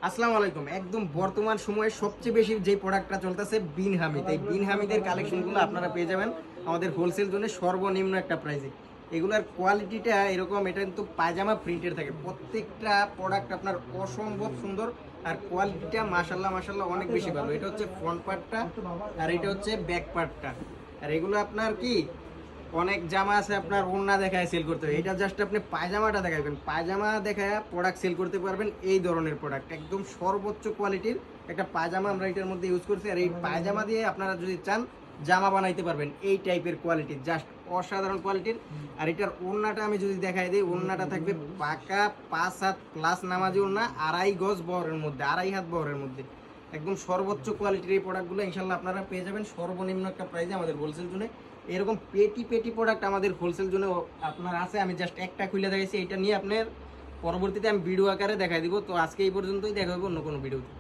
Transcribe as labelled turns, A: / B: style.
A: আসসালামু আলাইকুম। একদম বর্তমান সময়ে সবচেয়ে বেশি যে প্রোডাক্টটা চলতেছে বিন হামিদ। এই বিন হামিদের কালেকশনগুলো আপনারা পেয়ে যাবেন আমাদের হোলসেল জোনে সর্বনিম্ন একটা প্রাইসে। এগুলার কোয়ালিটিটা এরকম, এটা কিন্তু পায়জামা প্রিন্টের থাকে। প্রত্যেকটা প্রোডাক্ট আপনার অসম্ভব সুন্দর আর কোয়ালিটিটা মাশাআল্লাহ মাশাআল্লাহ অনেক বেশি ভালো। এটা হচ্ছে ফ্রন্ট পার্টটা আর এটা হচ্ছে ব্যাক পার্টটা। আর এগুলো আপনার কি অনেক জামা আছে আপনার ওড়না দেখায় সেল করতে হবে, এটা জাস্ট আপনি পায়জামাটা দেখাবেন, পায়জামা দেখায় প্রোডাক্ট সেল করতে পারবেন। এই ধরনের প্রোডাক্ট একদম সর্বোচ্চ কোয়ালিটির একটা পায়জামা আমরা এটার মধ্যে ইউজ করছি। আর এই পায়জামা দিয়ে আপনারা যদি চান জামা বানাইতে পারবেন এই টাইপের কোয়ালিটির, জাস্ট অসাধারণ কোয়ালিটির। আর এটার ওড়নাটা আমি যদি দেখাই দিই, ওড়নাটা থাকবে পাকা 5 হাত প্লাস নামাজি ওড়না, 2.5 গজ বহরের মধ্যে, 2.5 হাত বহরের মধ্যে। একদম সর্বোচ্চ কোয়ালিটির এই প্রোডাক্টগুলো ইনশাল্লাহ আপনারা পেয়ে যাবেন সর্বনিম্ন একটা প্রাইসে আমাদের হোলসেল জোনে। এরকম পেটি পেটি প্রোডাক্ট আমাদের হোলসেল জোনে আপনার আছে। আমি জাস্ট একটা খুলে দেখাইছি, এটা নিয়ে আপনার পরবর্তীতে আমি ভিডিও আকারে দেখাই দিব। তো আজকে এই পর্যন্তই, দেখা হবে অন্য কোনো ভিডিওতে।